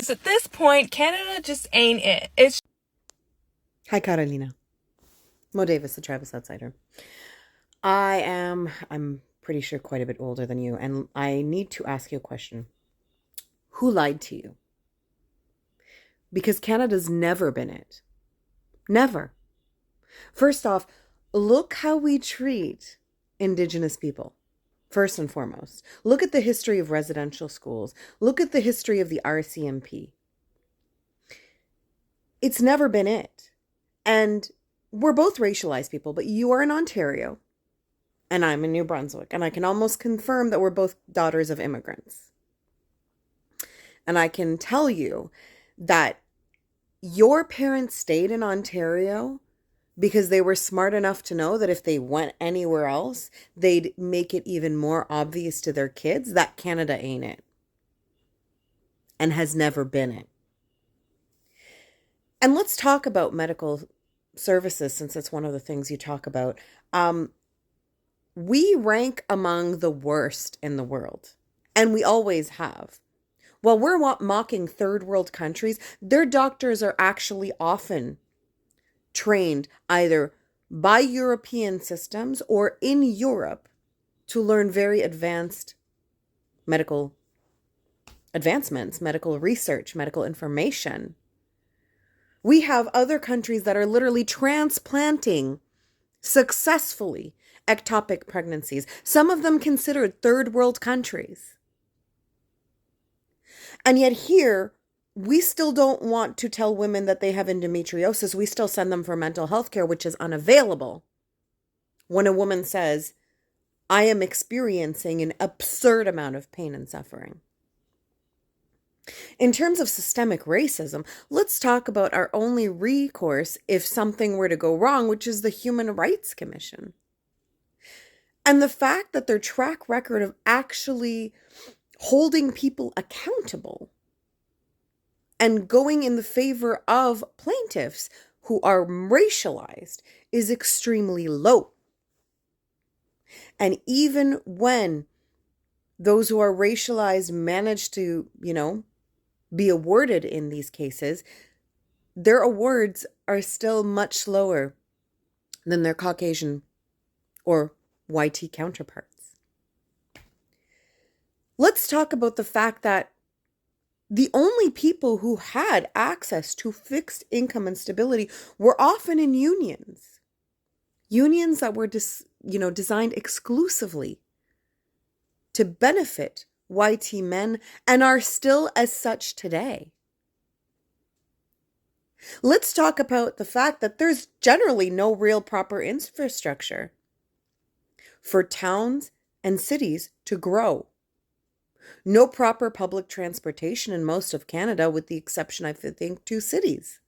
just at this point, Canada just ain't it. It's Hi, Carolina. Mo Davis, the Travis Outsider. I'm pretty sure quite a bit older than you, and I need to ask you a question. Who lied to you? Because Canada's never been it. Never. First off, look how we treat Indigenous people. First and foremost, look at the history of residential schools. Look at the history of the RCMP. It's never been it. And we're both racialized people, but you are in Ontario and I'm in New Brunswick. And I can almost confirm that we're both daughters of immigrants. And I can tell you that your parents stayed in Ontario because they were smart enough to know that if they went anywhere else, they'd make it even more obvious to their kids that Canada ain't it and has never been it. And let's talk about medical services since it's one of the things you talk about. We rank among the worst in the world, and we always have. While we're mocking third world countries, their doctors are actually often trained either by European systems or in Europe to learn very advanced medical advancements, medical research, medical information. We have other countries that are literally transplanting successfully ectopic pregnancies, some of them considered third world countries. And yet here, we still don't want to tell women that they have endometriosis. We still send them for mental health care, which is unavailable. When a woman says, I am experiencing an absurd amount of pain and suffering. In terms of systemic racism, let's talk about our only recourse if something were to go wrong, which is the Human Rights Commission. And the fact that their track record of actually holding people accountable and going in the favor of plaintiffs who are racialized is extremely low. And even when those who are racialized manage to, be awarded in these cases, their awards are still much lower than their Caucasian or YT counterparts. Let's talk about the fact that the only people who had access to fixed income and stability were often in unions. Unions that were designed exclusively to benefit YT men and are still as such today. Let's talk about the fact that there's generally no real proper infrastructure for towns and cities to grow. No proper public transportation in most of Canada, with the exception, I think, 2 cities.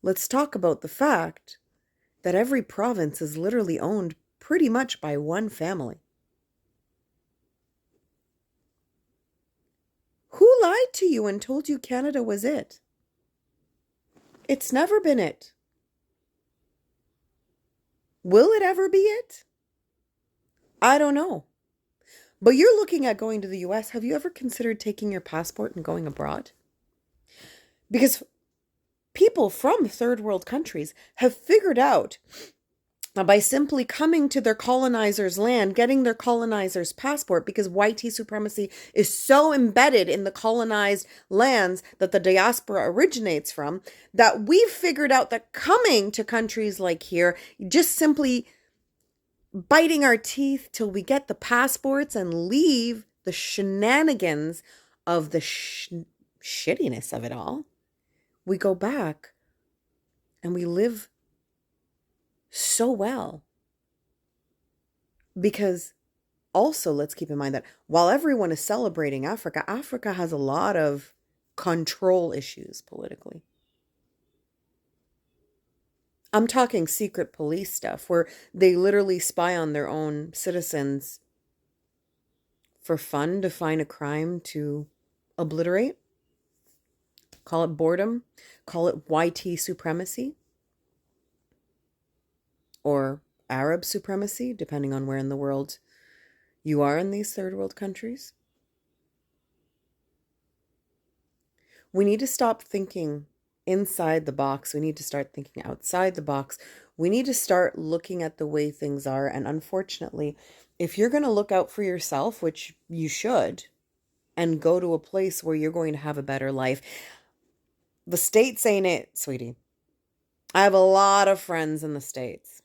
Let's talk about the fact that every province is literally owned pretty much by one family. Who lied to you and told you Canada was it? It's never been it. Will it ever be it? I don't know. But you're looking at going to the US. Have you ever considered taking your passport and going abroad? Because people from third world countries have figured out by simply coming to their colonizer's land, getting their colonizer's passport, because YT supremacy is so embedded in the colonized lands that the diaspora originates from, that we've figured out that coming to countries like here, just simply biting our teeth till we get the passports and leave the shenanigans of the shittiness of it all, we go back and we live so well. Because also, let's keep in mind that while everyone is celebrating Africa, Africa has a lot of control issues politically. I'm talking secret police stuff where they literally spy on their own citizens for fun to find a crime to obliterate. Call it boredom, call it YT supremacy, or Arab supremacy, depending on where in the world you are in these third world countries. We need to stop thinking inside the box. We need to start thinking outside the box. We need to start looking at the way things are. And unfortunately, if you're going to look out for yourself, which you should, and go to a place where you're going to have a better life, the States ain't it, sweetie. I have a lot of friends in the States.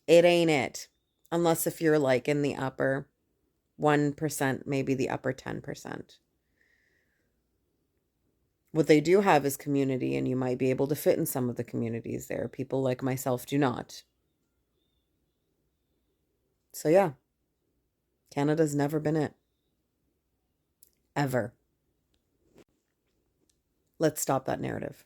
It ain't it. Unless if you're like in the upper 1%, maybe the upper 10%. What they do have is community, and you might be able to fit in some of the communities there. People like myself do not. So yeah, Canada's never been it. Ever. Let's stop that narrative.